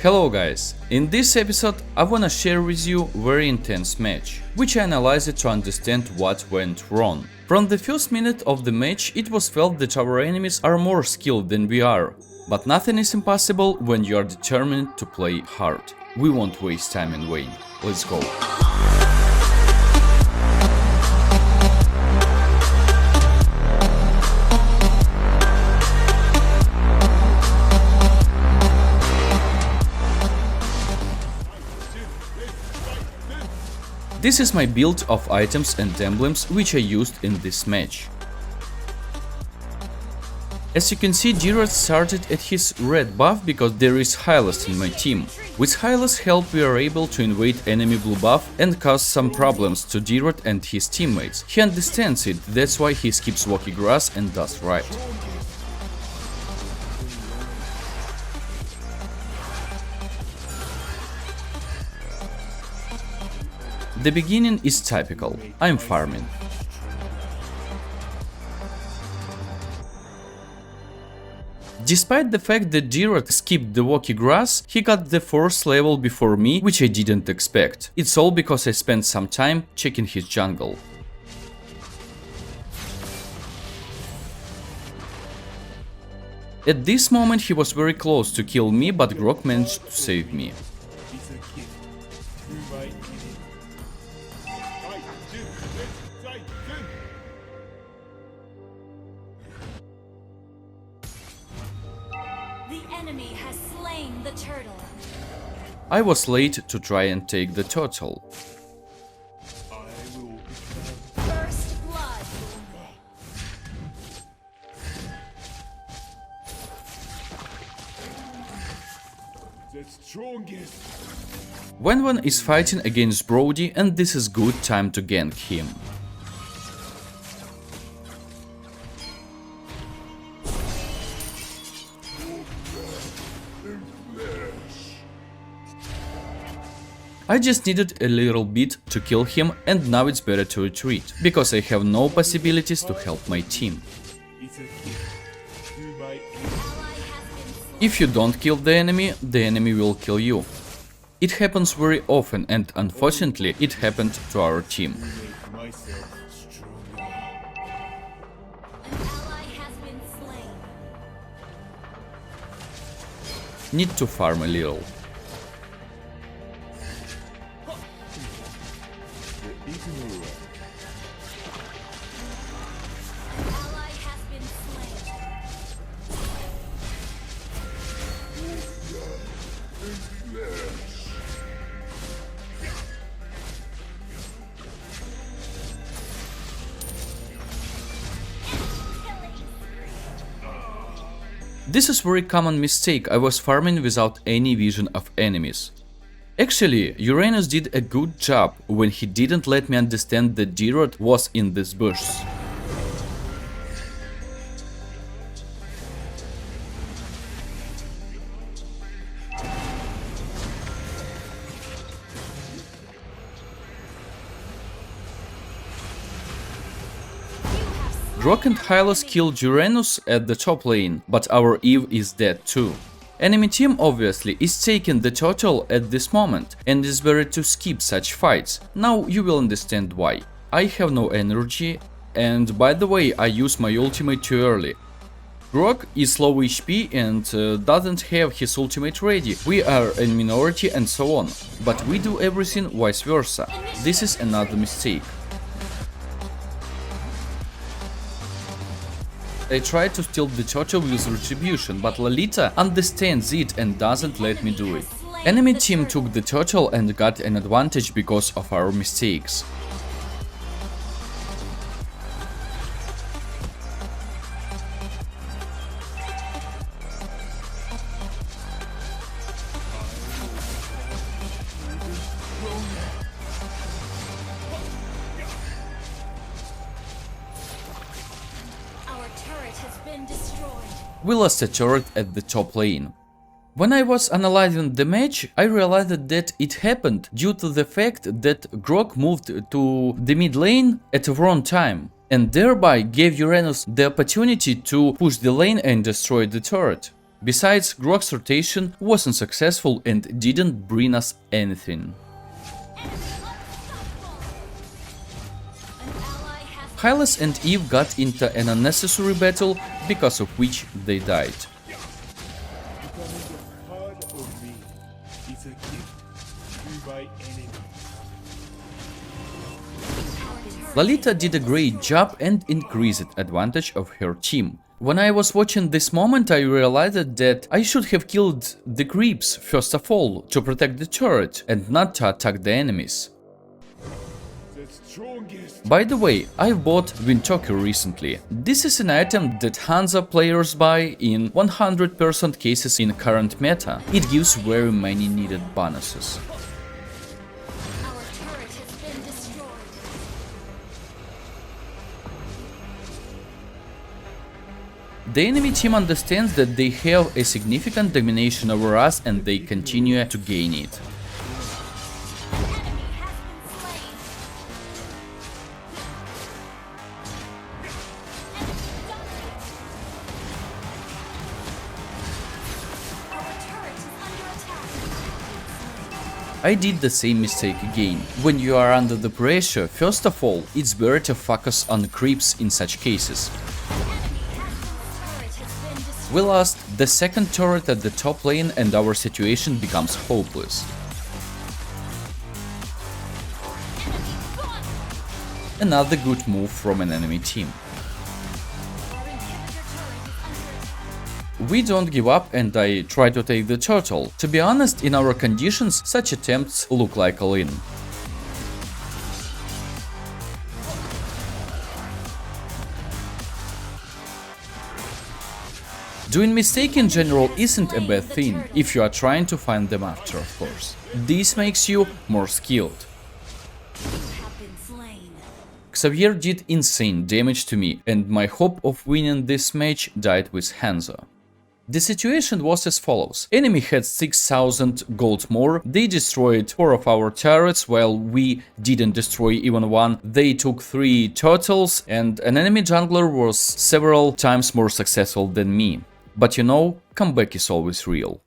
Hello guys, in this episode I wanna share with you very intense match, which I analyzed to understand what went wrong. From the first minute of the match it was felt that our enemies are more skilled than we are, but nothing is impossible when you are determined to play hard. We won't waste time in vain. Let's go. This is my build of items and emblems which I used in this match. As you can see, Gerard started at his red buff because there is Hylas in my team. With Hylas' help we are able to invade enemy blue buff and cause some problems to Gerard and his teammates. He understands it, that's why he skips Walkie Grass and does right. The beginning is typical. I'm farming. Despite the fact that Gerard skipped the Walkie Grass, he got the 4th level before me, which I didn't expect. It's all because I spent some time checking his jungle. At this moment he was very close to kill me, but Grok managed to save me. Enemy has slain the turtle. I was late to try and take the turtle. First blood. The strongest. When one is fighting against Brody, and this is good time to gank him. I just needed a little bit to kill him, and now it's better to retreat, because I have no possibilities to help my team. If you don't kill the enemy will kill you. It happens very often, and unfortunately it happened to our team. Need to farm a little. This is very common mistake. I was farming without any vision of enemies. Actually, Uranus did a good job when he didn't let me understand that Gerard was in this bush. Grok and Hylas killed Uranus at the top lane, but our Eve is dead too. Enemy team obviously is taking the turtle at this moment, and it's better to skip such fights. Now you will understand why. I have no energy, and by the way I use my ultimate too early. Grok is low HP and doesn't have his ultimate ready. We are in minority and so on, but we do everything vice versa. This is another mistake. I tried to steal the turtle with retribution, but Lolita understands it and doesn't let me do it. Enemy team took the turtle and got an advantage because of our mistakes. We lost a turret at the top lane. When I was analyzing the match, I realized that it happened due to the fact that Grok moved to the mid lane at the wrong time, and thereby gave Uranus the opportunity to push the lane and destroy the turret. Besides, Grok's rotation wasn't successful and didn't bring us anything. An ally has Hylas and Eve got into an unnecessary battle, because of which they died. Becoming a part of me is a gift to my enemy. Lolita did a great job and increased advantage of her team. When I was watching this moment, I realized that I should have killed the creeps first of all to protect the turret and not to attack the enemies. The strongest. By the way, I bought Wintoku recently. This is an item that Hansa players buy in 100% cases in current meta. It gives very many needed bonuses. our turret has been destroyed. The enemy team understands that they have a significant domination over us and they continue to gain it. An enemy has been slain. Enemy dominates. Our turret is under attack. I did the same mistake again. When you are under the pressure, first of all, it's better to focus on creeps in such cases. We lost the second turret at the top lane and our situation becomes hopeless. Another good move from an enemy team. We don't give up and I try to take the turtle. To be honest, in our conditions, such attempts look like a win. Doing mistake in general isn't a bad thing, if you are trying to find them after, of course. This makes you more skilled. Have been slain. Xavier did insane damage to me, and my hope of winning this match died with Hanzo. The situation was as follows. Enemy had 6,000 gold more, they destroyed 4 of our turrets while we didn't destroy even one, they took 3 turtles, and an enemy jungler was several times more successful than me. But you know, comeback is always real.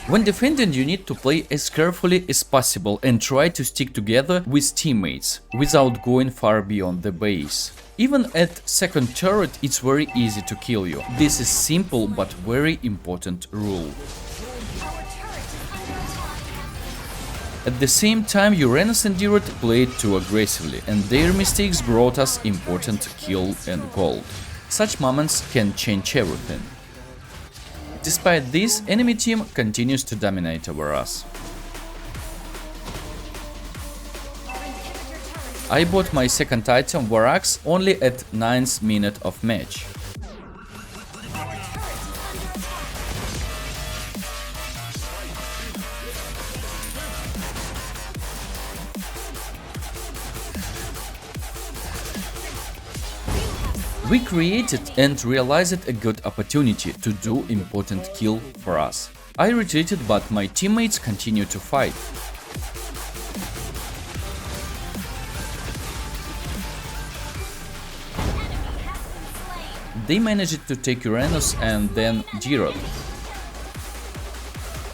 When defending, you need to play as carefully as possible and try to stick together with teammates, without going far beyond the base. Even at second turret, it's very easy to kill you. This is simple but very important rule. Our turret is under attack. At the same time, Uranus and Dirot played too aggressively, and their mistakes brought us important kill and gold. Such moments can change everything. Despite this, enemy team continues to dominate over us. I bought my second item, Varax, only at 9th minute of match. We created and realized a good opportunity to do important kill for us. I retreated, but my teammates continued to fight. They managed to take Uranus and then Dirot.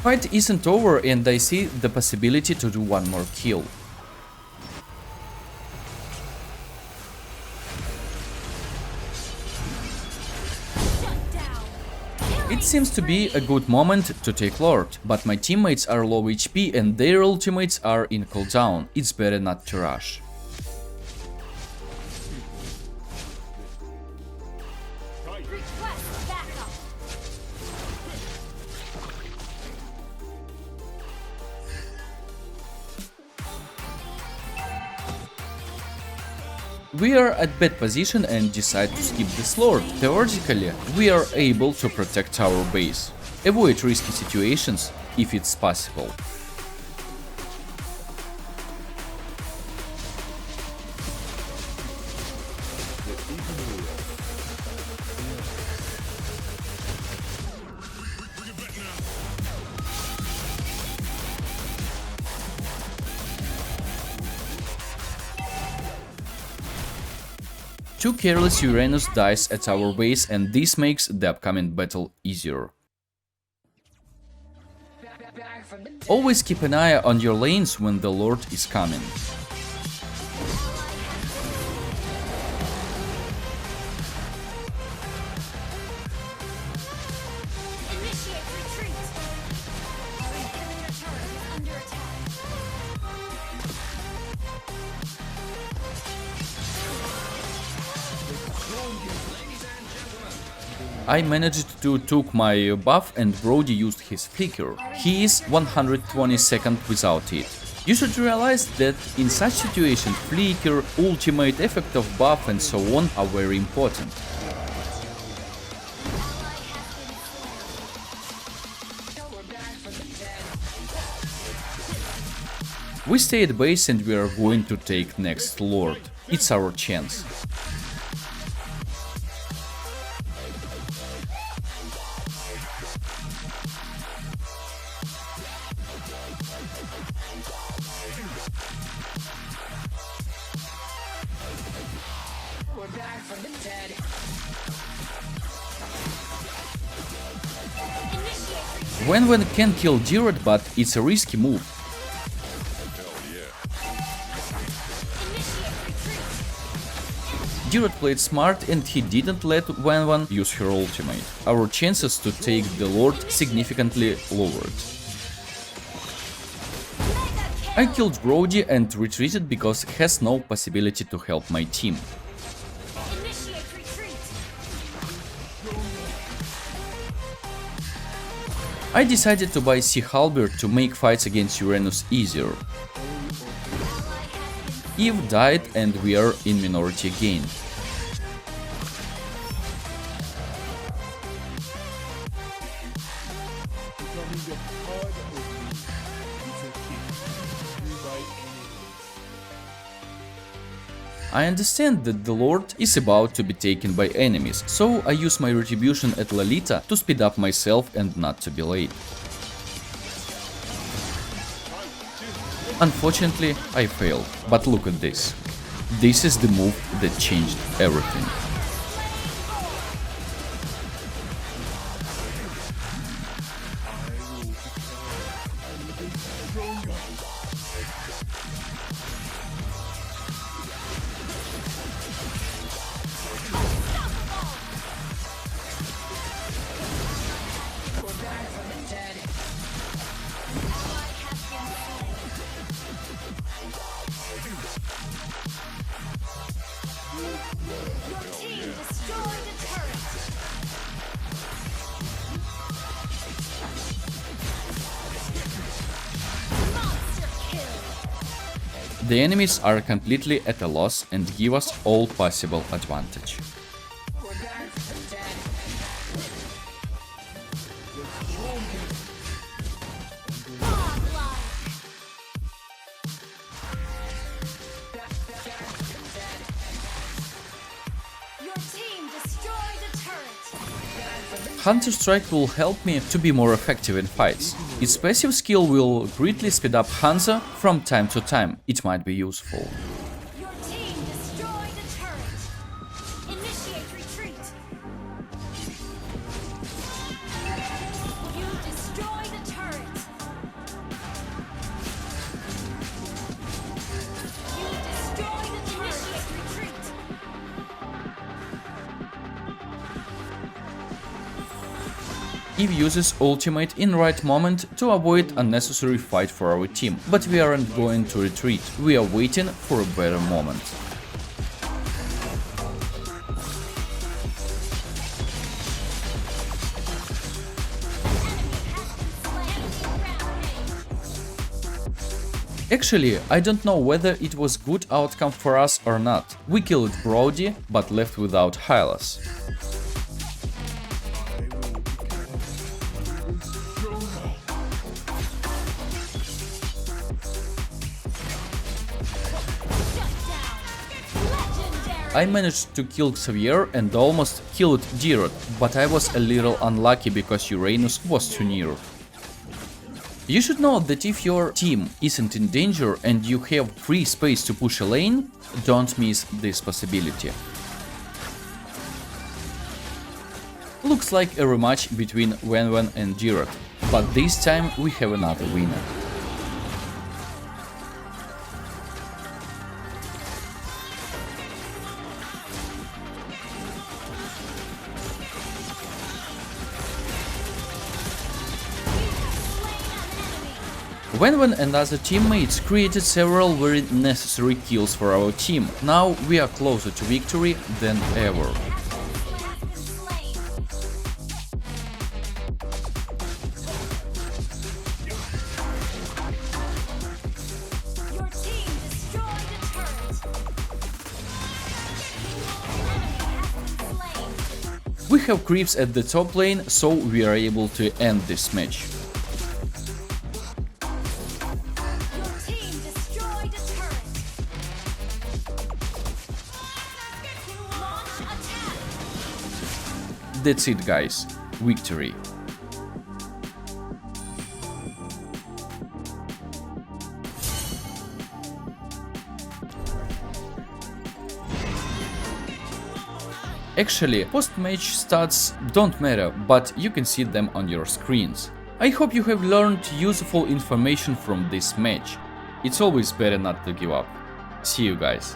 Fight isn't over and I see the possibility to do one more kill. It seems to be a good moment to take Lord, but my teammates are low HP and their ultimates are in cooldown. It's better not to rush. Request backup. We are at bad position and decide to skip this Lord. Theoretically, we are able to protect our base. Avoid risky situations if it's possible. Two careless Uranus dies at our base, and this makes the upcoming battle easier. Always keep an eye on your lanes when the Lord is coming. Initiate retreat. Our inhibitor turret is under attack. I managed to took my buff and Brody used his flicker. He is 122nd without it. You should realize that in such situation flicker, ultimate, effect of buff and so on are very important. We stay at base and we are going to take next Lord. It's our chance. Wenwen can kill Dirot, but it's a risky move. Dirot played smart and he didn't let Wenwen use her ultimate. Our chances to take the Lord significantly lowered. I killed Brody and retreated because it has no possibility to help my team. Initiate retreat. I decided to buy Sea Halberd to make fights against Uranus easier. Eve died and we are in minority again. Becoming a part of me is a gift to my enemies. I understand that the Lord is about to be taken by enemies, so I use my retribution at Lolita to speed up myself and not to be late. Unfortunately, I failed, but look at this. This is the move that changed everything. Your team destroyed a turret. Monster kill. The enemies are completely at a loss and give us all possible advantage. Godlike. Your team destroyed a turret. Hunter Strike will help me to be more effective in fights. Its passive skill will greatly speed up Hanzo from time to time. It might be useful. Your team destroyed a turret. Initiate retreat. You destroyed a turret. You destroyed a turret. Initiate retreat. Eve uses ultimate in right moment to avoid unnecessary fight for our team, but we aren't going to retreat, we are waiting for a better moment. Actually, I don't know whether it was good outcome for us or not. We killed Brody, but left without Hylas. I managed to kill Xavier and almost killed Dirot, but I was a little unlucky because Uranus was too near. You should know that if your team isn't in danger and you have free space to push a lane, don't miss this possibility. looks like a rematch between Wenwen and Jirard, but this time we have another winner. Wenwen and other teammates created several very necessary kills for our team. Now we are closer to victory than ever. Your team destroyed a turret. Enemy has been slain. We have creeps at the top lane, so we are able to end this match. Your team destroyed a turret. Launch attack. That's it, guys. Victory. Actually, post-match stats don't matter, but you can see them on your screens. I hope you have learned useful information from this match. It's always better not to give up. See you guys.